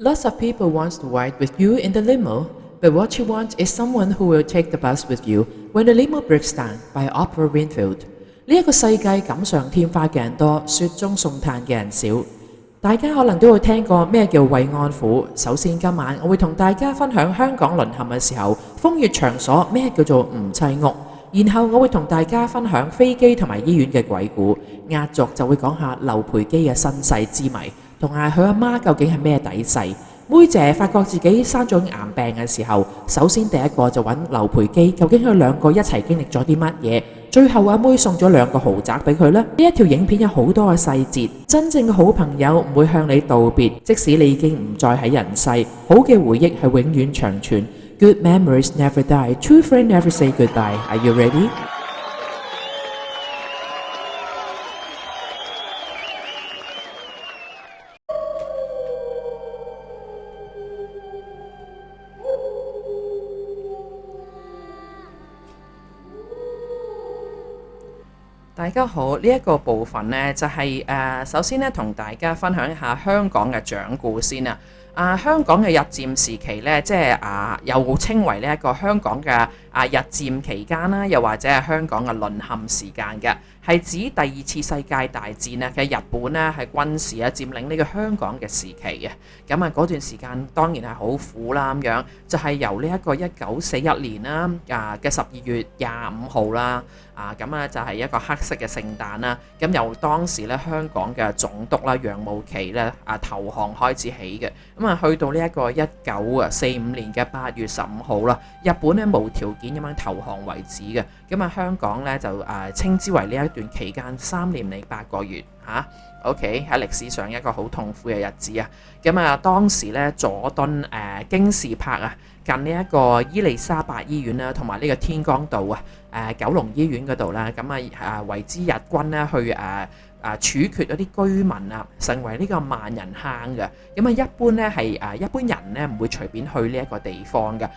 Lots of people want to ride with you in the limo, but what you want is someone who will take the bus with you when the limo breaks down by Oprah Winfield。呢一個世界錦上添花嘅人多，雪中送炭嘅人少。大家可能都會聽過咩叫慰安婦。首先今晚我會同大家分享香港淪陷嘅時候，風月場所咩叫做唔砌屋。然後我會同大家分享飛機同埋醫院嘅鬼故，壓軸就會講下劉培基嘅身世之謎，同埋佢阿媽究竟係咩底細。妹姐發覺自己生咗癌病嘅時候，首先第一個就揾劉培基，究竟佢兩個一齊經歷咗啲乜嘢？最後阿妹送咗2個豪宅俾佢啦。呢一條影片有好多嘅細節，真正嘅好朋友唔會向你道別，即使你已經唔再喺人世，好嘅回憶係永遠長存。Good memories never die. True friends never say goodbye. Are you ready?大家好，呢一個部分呢，就係首先呢，同大家分享一下香港嘅掌故先啊。香港嘅日佔時期呢，即係又稱為呢一個香港嘅日佔期間啦，又或者係香港嘅淪陷時間嘅，係指第二次世界大戰呢嘅日本呢係軍事佔領呢個香港嘅時期嘅。咁嗰段時間當然係好苦啦，咁樣就係由呢一個1941年啦嘅12月25號啦，就係一個黑色嘅聖誕啦。咁由當時咧香港嘅總督啦楊慕琦咧投降開始起嘅。去到呢一個1945年嘅8月15號啦，日本咧無條件咁樣投降為止嘅。香港咧就稱之為呢一段期間3年零8個月嚇。OK， 喺歷史上一個好痛苦嘅日子啊。當時咧佐敦京士柏近呢一個伊利沙伯醫院啦，同埋呢個天光道九龍醫院嗰度啦，為之日軍咧去處決嗰啲居民成為呢個萬人坑嘅。一般咧係一般人咧唔會隨便去呢一個地方嘅。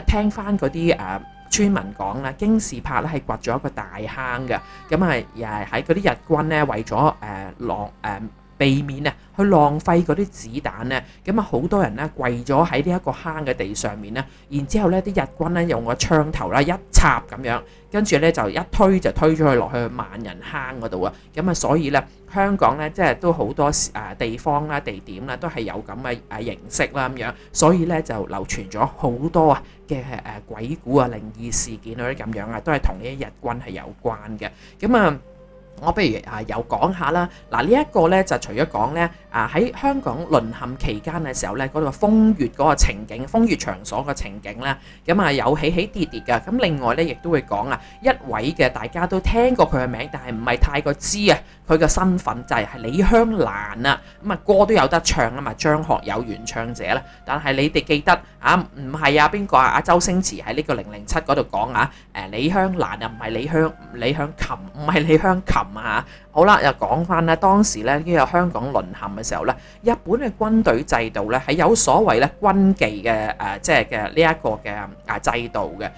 聽翻嗰啲村民講啦，京士柏咧係掘咗一個大坑嘅。喺嗰啲日軍咧為咗避免去浪費嗰啲子彈咧，好多人咧跪咗喺呢一個坑嘅地上面咧，然之後咧啲日軍咧用個槍頭啦一插咁樣，跟住咧就一推就推咗佢落去萬人坑嗰度啊。所以咧香港咧即係都好多地方啦地點啦都係有咁嘅形式啦咁樣，所以咧就流傳咗好多嘅鬼故靈異事件嗰啲咁樣都係同呢啲日軍係有關嘅。我不如又講下啦。呢一個咧就除咗講咧喺香港淪陷期間嘅時候咧，嗰度風月嗰個情景，風月場所嘅情景咧，有起起跌跌嘅。另外咧亦都會講一位嘅大家都聽過佢嘅名，但係唔係太過知佢嘅身份就係李香蘭啊。歌都有得唱啊嘛，張學友原唱者啦。但係你哋記得唔係邊個周星馳喺呢個007嗰度講李香蘭唔係李香琴，唔係李香琴。好啦，又講翻咧，當時咧呢個香港淪陷嘅時候咧，日本嘅軍隊制度咧係有所謂咧軍妓嘅即係嘅呢一個嘅制度嘅。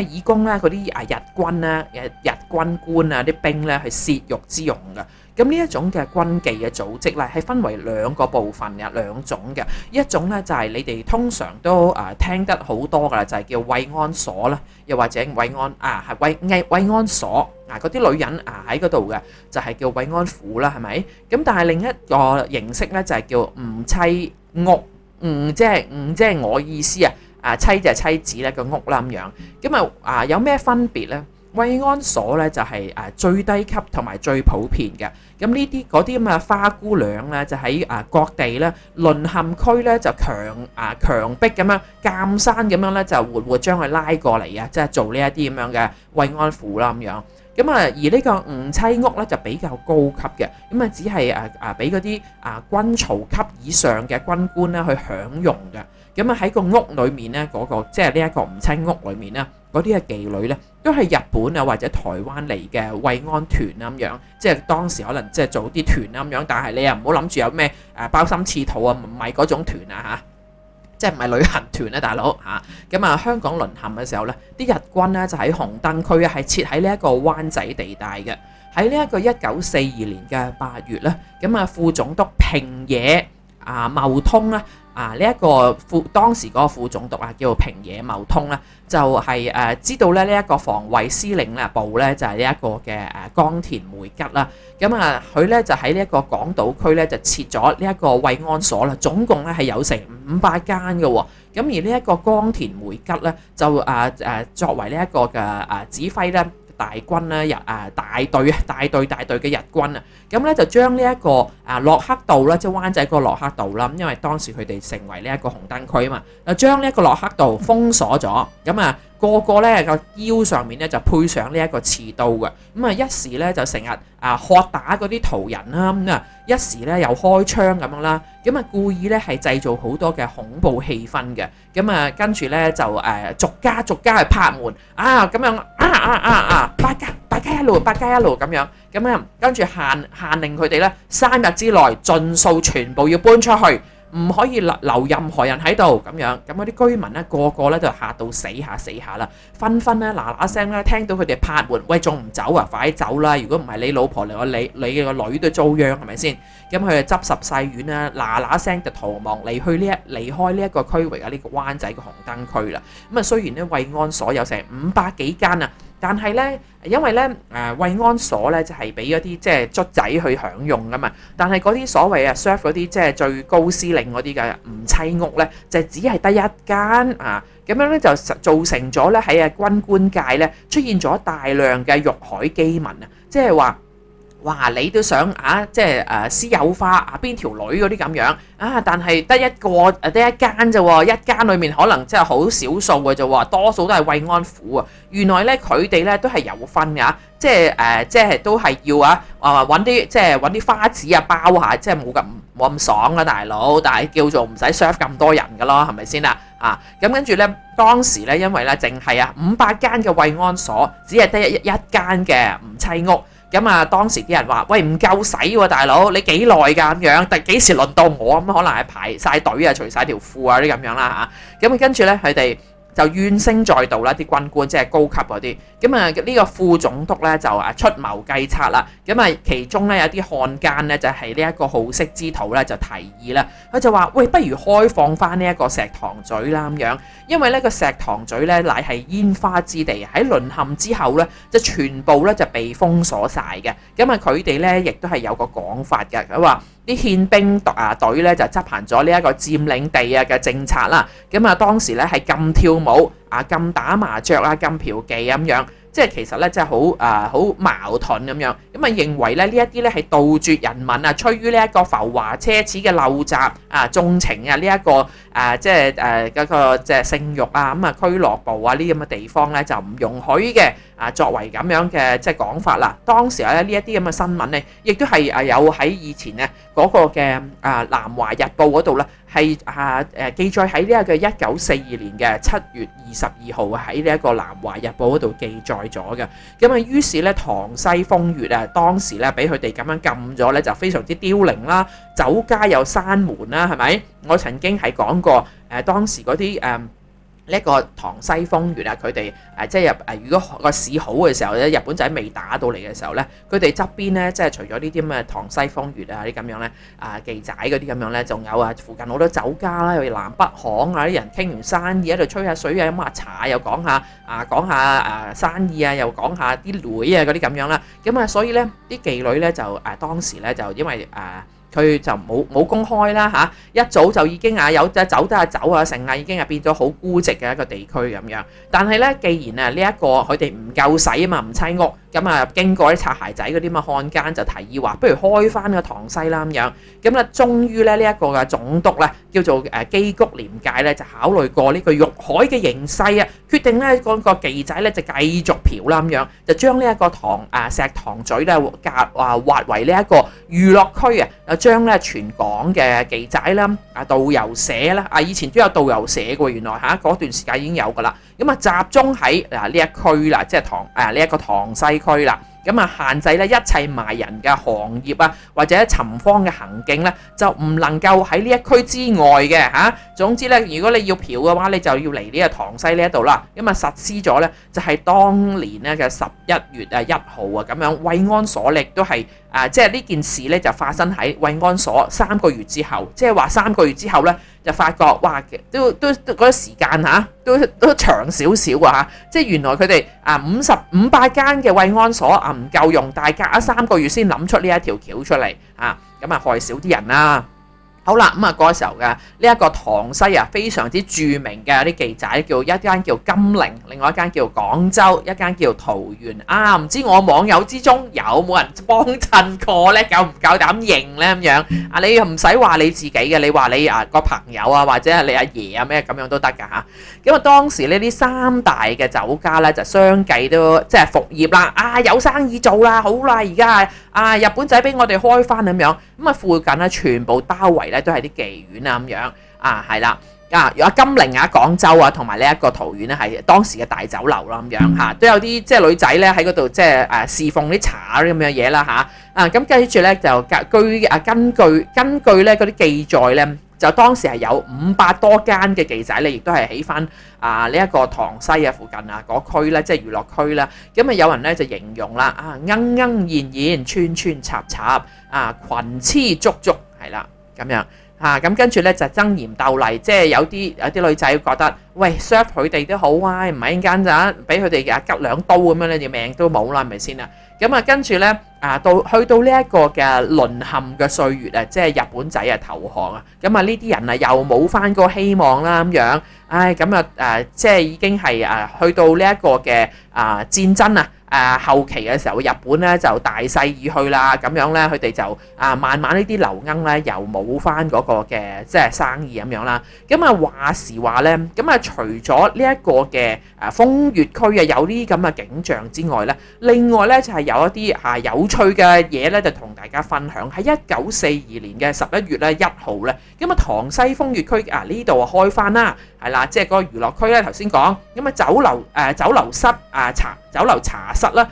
以供咧嗰啲日軍咧日軍官啲兵咧係泄慾之用嘅。呢一種嘅軍妓嘅組織咧係分為2個部分嘅2種嘅。一種咧就係你哋通常都聽得好多噶啦，就係叫慰安所啦，又或者慰安所嗰啲女人喺嗰度嘅就係叫慰安婦啦，係咪？但係另一個形式咧就係叫吳妻屋，即係我意思妻就係妻子咧個屋啦咁樣。有咩分別咧？慰安所咧就係最低級同埋最普遍嘅。呢啲嗰啲咁嘅花姑娘咧就喺各地咧淪陷區咧就強迫咁樣監生咁樣咧就活將佢拉過嚟即係做呢一啲咁樣嘅慰安婦啦咁樣。而呢個吳妻屋咧就比較高級嘅，只係俾嗰啲軍曹級以上嘅軍官咧去享用嘅。喺個屋裏面咧即係呢一個吳妻屋裏面咧，嗰啲嘅妓女咧都係日本或者台灣嚟嘅慰安團咁樣，即係當時可能即係做啲團咁樣，但係你又唔好諗住有咩鮑參翅肚唔係嗰種團即係唔係旅行團大佬香港淪陷嘅時候咧，啲日軍咧就喺紅燈區係設喺呢一個灣仔地帶嘅。喺呢一個1942年嘅8月咧，副總督平野茂通啦。呢一個當時嗰個副總督叫做平野茂通咧，就係知道咧呢一個防衛司令部咧就係呢一個嘅岡田梅吉啦。咁佢咧就喺呢一個港島區咧就設咗呢一個慰安所啦，總共咧係有成500間嘅喎。咁而呢一個岡田梅吉咧就作為呢一個嘅指揮咧大軍咧大隊嘅日軍啊，咁咧就將呢一個駱克道啦，即係灣仔個駱克道啦，因為當時佢哋成為呢一個紅燈區啊嘛，就將呢一個駱克道封鎖咗，咁個個咧個腰上面咧就配上呢一個刺刀嘅，咁一時咧就成日喝打嗰啲途人啦，一時咧又開槍咁樣啦，咁故意咧係製造好多嘅恐怖氣氛嘅，咁跟住咧就逐家去拍門咁樣八加一路咁樣，跟住限令佢哋咧3日之內盡數全部要搬出去。唔可以留任何人喺度咁樣，咁嗰啲居民咧個個咧就嚇到死下啦，紛紛咧嗱聲咧聽到佢哋拍門，喂仲唔走啊？快走啦！如果唔係你老婆嚟，你嘅個女都遭殃係咪先？咁佢就執拾細軟啦，嗱聲就逃亡離開呢一個區域呢個灣仔嘅紅燈區啦。咁雖然咧慰安所有成500幾間啊。但係咧，因為咧慰安所咧就係俾嗰啲即係卒仔去享用噶嘛，但係嗰啲所謂serve嗰啲即係最高司令嗰啲嘅唔棲屋咧，就只係得1間咁樣咧就造成咗咧喺軍官界咧出現咗大量嘅欲海饑民即係話。哇！你都想即係私有化邊條女嗰啲咁樣但係得一間啫喎，一間裏面可能真係好少數嘅啫喎，多數都係慰安婦啊。原來咧佢哋咧都係有分㗎，即係都係要揾啲花紙包下，即係冇咁爽啦，大佬。但係叫做唔使 serve 咁多人㗎咯，係咪先啦？咁跟住咧，當時咧因為咧淨係500間嘅慰安所，只係得一間嘅唔棲屋。咁當時啲人話：喂，唔夠使喎，大佬，你幾耐㗎咁樣？但幾時輪到我咁？可能係排晒隊除晒條褲啲咁樣啦咁跟住咧，佢哋就怨聲載道啦，啲軍官即係高級嗰啲。咁呢個副總督咧就出謀計策啦。咁其中咧有啲漢奸咧就係呢一個好色之徒咧就提議啦，佢就話：喂，不如開放翻呢一個石塘咀啦咁樣，因為呢個石塘咀咧乃係煙花之地，喺淪陷之後咧就全部咧就被封鎖晒嘅。咁佢哋咧亦都係有個講法嘅，佢話啲憲兵隊咧就執行咗呢一個佔領地嘅政策啦。咁當時咧係禁跳舞禁打麻雀禁嫖妓咁樣。即係其實咧，真係好矛盾咁樣。認為咧呢一啲咧係杜絕人民趨於呢一個浮華奢侈嘅陋習縱情呢一個即係嗰個即係性慾俱樂部呢啲咁嘅地方咧就唔容許嘅作為咁樣嘅即係講法啦。當時咧呢一啲咁嘅新聞咧，亦都係有喺以前咧嗰個嘅南華日報嗰度咧係記載喺呢一個1942年嘅7月22號喺呢一個南華日報嗰度記載咗嘅。於是咧塘西風月當時咧俾佢哋咁樣禁咗咧，就非常之凋零啦，酒家又閂門啦，係咪？我曾經係講過當時嗰啲呢一個塘西風月佢哋即係如果個市好嘅時候咧，日本仔未打到嚟嘅時候咧，佢哋側邊咧即係除咗呢啲咁嘅塘西風月啲咁樣咧記仔嗰啲咁樣咧，仲有附近好多酒家啦，又南北行啲人傾完生意喺度吹下水飲下茶，又講下生意又講下啲女嗰啲咁樣啦。所以咧啲妓女咧就當時咧就因為佢就冇公開啦一早就已經有走得走成已經變咗好孤寂嘅一個地區咁樣。但係咧，既然呢一個佢哋唔夠使嘛，唔棲屋，經過啲擦鞋仔嗰啲漢奸就提議話，不如開翻個塘西啦咁樣。終於咧呢一個嘅總督咧叫做基谷廉介咧就考慮過呢個欲海嘅形勢決定咧嗰個妓仔咧就繼續嫖啦咁樣，就將呢一個石塘咀咧劃為呢一個娛樂區將咧全港嘅妓仔啦、導遊社啦，以前都有導遊社嘅，原來嗰段時間已經有噶啦。集中喺呢一區啦，即係呢一個塘西區啦。限制咧一切賣人嘅行業或者尋芳嘅行徑咧，就唔能夠喺呢一區之外嘅總之咧，如果你要嫖嘅話，你就要嚟呢個塘西呢一度啦。實施咗咧，就係當年咧嘅11月1號咁樣，慰安所亦都係即係呢件事咧就發生喺慰安所3個月之後，即係話3個月之後咧就發覺哇，都嗰個時間都長少少啊，即係原來佢哋500間嘅慰安所唔夠用，但係隔咗3個月先諗出呢一條橋出嚟咁啊害少啲人啦。好啦，咁啊嗰個時候嘅呢一個塘西非常之著名嘅啲記者，一間叫金陵，另外一間叫廣州，一間叫桃園唔知我網友之中有冇人幫襯過呢？夠唔夠膽認呢？咁樣你又唔使話你自己嘅，你話你個朋友或者係你阿爺咩咁樣都得㗎嚇。咁啊當時呢啲3大嘅酒家呢，就相繼都即係復業啦，有生意做啦，好啦，而家日本仔俾我哋開翻咁樣，咁附近呢，全部包圍呢都係啲妓院咁樣係啦，有金陵廣州同埋呢一個桃園呢係當時嘅大酒樓啦咁樣都有啲即係女仔呢喺嗰度即係侍奉啲茶咁樣嘢啦咁跟住呢，就根據呢嗰啲記載呢，就當時係有500多間嘅妓仔呢，亦都係起翻呢一個塘西附近嗰區呢，即係娛樂區啦。咁有人呢就形容啦鶯鶯燕燕，穿穿插插群雌足足係啦咁樣。咁跟住咧就爭妍鬥麗，即係有啲女仔覺得，喂 serve 佢哋都好唔係一間咋，俾佢哋吉2刀咁樣咧，條命都冇啦，係咪先啊？咁跟住咧去到呢一個嘅淪陷嘅歲月即係日本仔投降咁呢啲人又冇翻個希望啦咁樣，即係已經係去到呢一個嘅戰爭後期嘅時候，日本咧就大勢已去啦，咁樣咧佢哋就慢慢呢啲流鶯咧又冇翻嗰個嘅即係生意咁樣啦。咁話時話咧，咁除咗呢一個嘅風月區有呢啲咁嘅景象之外咧，另外咧就係有一啲有趣嘅嘢咧，就同大家分享。喺1942年嘅11月咧1號咧，咁塘西風月區呢度開翻啦，係啦，即係嗰個娛樂區咧頭先講，咁酒樓室酒樓茶室啦，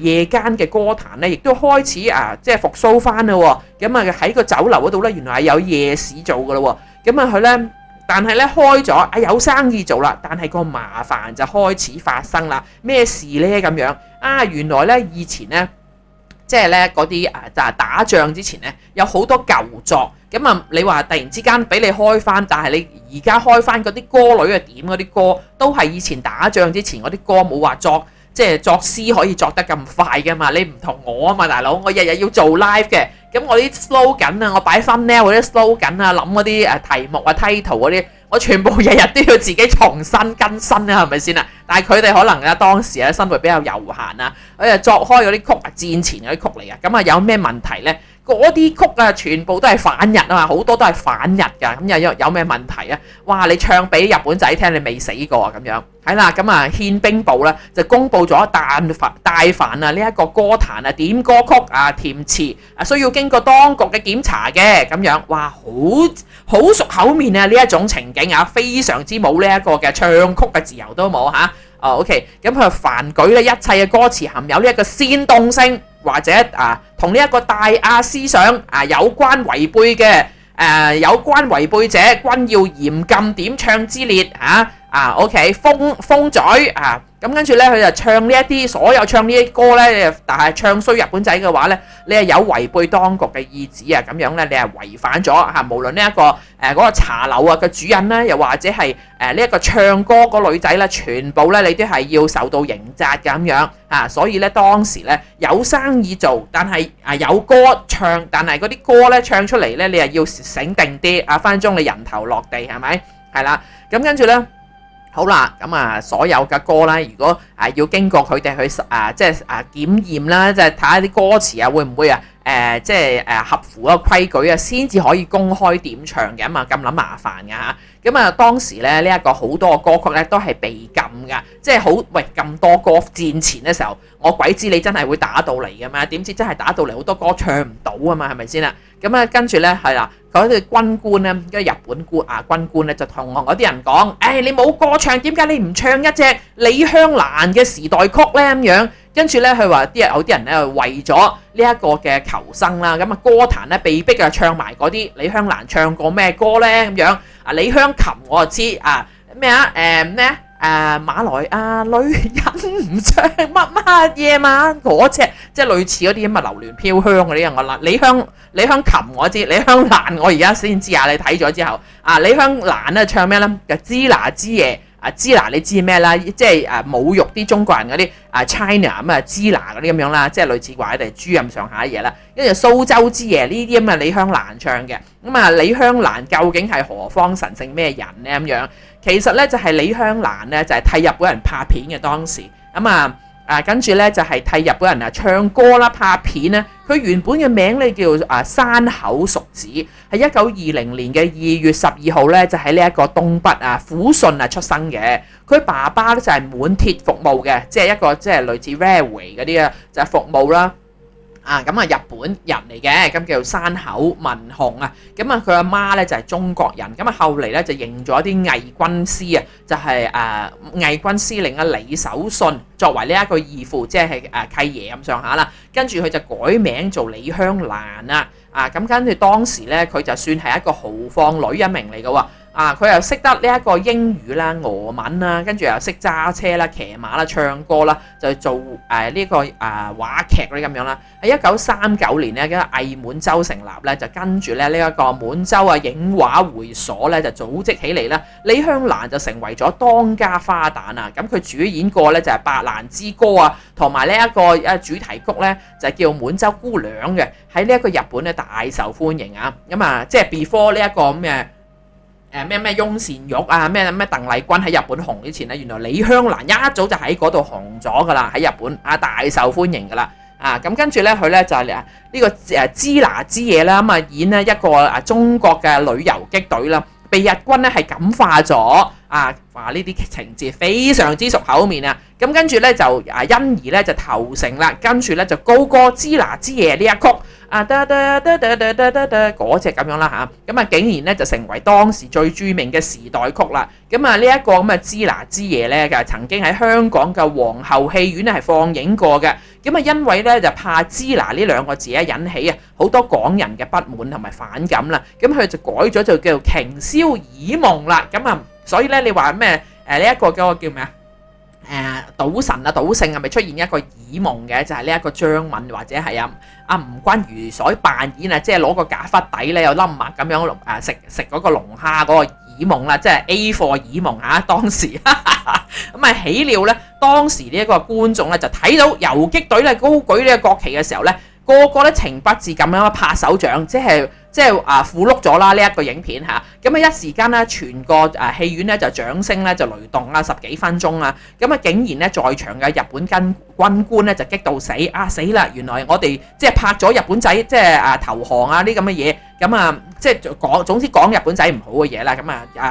夜間嘅歌壇咧，亦都開始即係復甦翻啦喎。咁喺個酒樓嗰度咧，原來係有夜市做噶啦喎。咁佢咧，但係咧開咗有生意做啦，但係個麻煩就開始發生啦。咩事咧咁樣原來咧以前咧，即係咧嗰啲打仗之前咧，有好多舊作。咁你話突然之間俾你開翻，但係你而家開翻嗰啲歌女點嗰啲歌，都係以前打仗之前嗰啲歌，冇話即係作詩可以作得咁快㗎嘛？你唔同我嘛，大佬，我日日要做 live 嘅，咁我啲 slogan 我擺 thumbnail 嗰啲 slogan諗嗰啲題目title 嗰啲，我全部日日都要自己重新更新係咪先啊？但係佢哋可能當時生活比較悠閒佢作開嗰啲曲戰前嗰啲曲嚟㗎，咁有咩問題呢？嗰啲曲全部都係反日好多都係反日㗎，咁有咩問題哇！你唱俾日本仔聽，你未死過咁樣，係啦，咁憲兵部咧就公佈咗大凡呢一個歌壇點歌曲填詞需要經過當局嘅檢查嘅咁樣，哇！好熟口面呢一種情景非常之冇呢一個嘅唱曲嘅自由都冇OK， 咁佢凡舉呢一切嘅歌詞含有呢一個煽動性，或者同呢一個大亞思想有關違背嘅有關違背者，均要嚴禁點唱之列OK， 封嘴咁跟住咧，佢就唱呢一啲所有唱呢啲歌咧，但係唱衰日本仔嘅話咧，你係有違背當局嘅意旨咁樣咧，你係違反咗無論呢一個嗰個茶樓嘅主人咧，又或者係呢一個唱歌個女仔咧，全部咧你都係要受到刑責咁樣所以咧當時咧有生意做，但係有歌唱，但係嗰啲歌咧唱出嚟咧，你係要醒定啲分鐘你人頭落地係咪？係啦，咁跟住咧。好啦，咁所有嘅歌啦，如果要經過佢哋去即係檢驗啦，即係睇下啲歌詞會唔會即係合乎個規矩先至可以公開點唱嘅咁諗麻煩㗎嚇。咁當時咧呢一個好多歌曲咧都係被禁㗎，即係咁多歌戰前嘅時候，我鬼知你真係會打到嚟㗎嘛？點知真係打到嚟好多歌唱唔到啊嘛？係咪先啦？咁跟住咧係啦，嗰啲軍官咧，嗰啲日本軍官咧就同嗰啲人講：你冇歌唱，點解你唔唱一隻李香蘭嘅時代曲咧？咁樣跟住咧，佢話有啲人咧為咗呢一個嘅求生啦，咁歌壇咧被逼唱埋嗰啲李香蘭唱過咩歌咧？咁樣李香琴我就知咩馬來女人唔唱乜嘢嘛，嗰隻即係類似嗰啲咁嘅流連飄香嗰啲啊。我啦，李香琴我知，李香蘭我而家先知啊。你睇咗之後李香蘭咧唱咩咧？就支那之夜。支那你知咩啦？即係侮辱啲中國人嗰啲China 咁支那嗰啲咁樣啦，即係類似話佢哋豬咁上下嘢啦。跟住蘇州之夜呢啲咁嘅李香蘭唱嘅。咁李香蘭究竟係何方神聖咩人呢？咁樣其實咧就係李香蘭咧就係替日本人拍片嘅當時。跟住咧就係替日本人唱歌啦、拍片咧。佢原本嘅名咧叫山口淑子，係1920年嘅2月12號咧就喺呢一個東北撫順出生嘅。佢爸爸咧就係滿鐵服務嘅，即係一個即係類似 railway 嗰啲就係服務啦。日本人嚟嘅，咁叫做山口文雄啊。佢阿媽咧就係中國人。後嚟咧就認咗啲偽軍師啊，就係偽軍司令李守信作為呢一個義父，即係契爺咁上下啦。跟住佢就改名做李香蘭啦。跟住當時咧佢就算係一個豪放女一名嚟嘅喎。佢又識得呢一個英語啦、俄文啦，跟住又識揸車啦、騎馬啦、唱歌啦，就做呢個話劇嗰啲咁樣啦。喺1939年咧，藝滿洲成立咧，就跟住咧呢一個滿洲影畫會所咧就組織起嚟啦。李香蘭就成為咗當家花旦啊！咁佢主演過咧就係《白蘭之歌》啊，同埋呢一個主題曲咧就係叫《滿洲姑娘》嘅，喺呢一個日本咧大受歡迎啊！即係 before 呢一個咁嘅。咩翁倩玉咩鄧麗君喺日本紅之前咧，原來李香蘭一早就喺嗰度紅咗噶啦，喺日本大受歡迎噶啦。咁跟住咧佢咧就係呢個支那之夜啦，演咧一個中國嘅旅遊擊隊啦，被日軍咧係感化咗話呢啲情節非常之熟口面啊。咁跟住咧就因而咧就投誠啦，跟住咧就高歌支那之夜呢一曲。嗰隻咁樣啦嚇，竟然咧就成為當時最著名嘅時代曲啦。呢一個咁嘅支那之夜咧，曾經喺香港嘅皇后戲院咧係放映過嘅。因為咧就怕支那呢兩個字咧引起好多港人嘅不滿同埋反感啦，佢就改咗就叫做瓊霄爾夢啦。所以咧你話咩呢一個叫咩啊？賭神賭聖係咪出現一個耳夢嘅？就係呢一個張敏或者係吳君如所扮演即係攞個假髮底咧有粒墨咁樣食嗰個龍蝦嗰個耳夢啦，即係 A 貨耳夢嚇。當時喜料咧，當時呢一個觀眾咧就睇到游擊隊咧高舉呢個國旗嘅時候咧，個個咧情不自禁咁樣拍手掌，即係符碌咗啦呢一個影片嚇。一時間咧，全個戲院咧就掌聲咧就雷動啦10幾分鐘啊。竟然咧在場嘅日本軍官咧就激到死死啦！原來我哋即係拍咗日本仔即係投降呢咁嘅嘢。即係總之講日本仔唔好嘅嘢啦。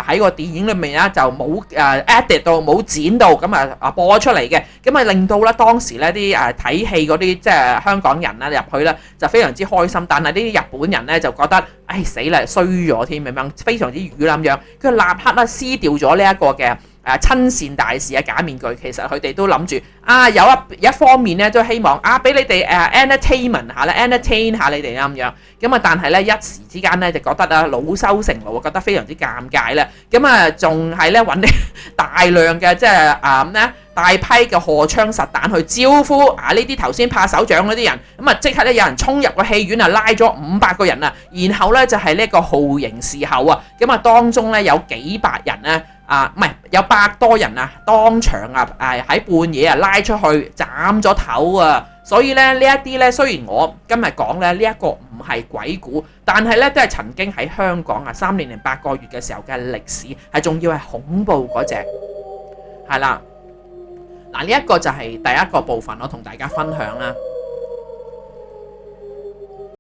喺個電影裏面就冇edit 到，冇剪到，播出嚟嘅。令到咧當時咧啲睇戲嗰啲即係香港人啦入去咧就非常之開心，但係呢啲日本人咧就覺得死啦衰咗添咁樣，非常之語咁樣。佢立刻咧撕掉咗呢一個嘅親善大使嘅假面具。其實佢哋都諗住有一方面咧都希望俾你哋entertainment 下啦，entertain 下你哋啦咁樣。但係咧一時之間咧就覺得惱羞成怒，覺得非常之尷尬啦。仲係咧揾啲大量嘅即係大批嘅荷槍實彈去招呼呢啲頭先拍手掌嗰啲人。即刻咧有人衝入個戲院拉咗500個人啊，然後咧就係呢個酷刑伺候啊。當中咧有幾百人咧唔係有100多人當場喺半夜拉出去斬咗頭啊。所以咧呢一啲咧雖然我今日講咧呢一個唔係鬼故，但係咧都係曾經喺香港3年零8個月嘅時候嘅歷史，係仲要係恐怖嗰隻係啦。呢一個就係第一個部分，我同大家分享啦。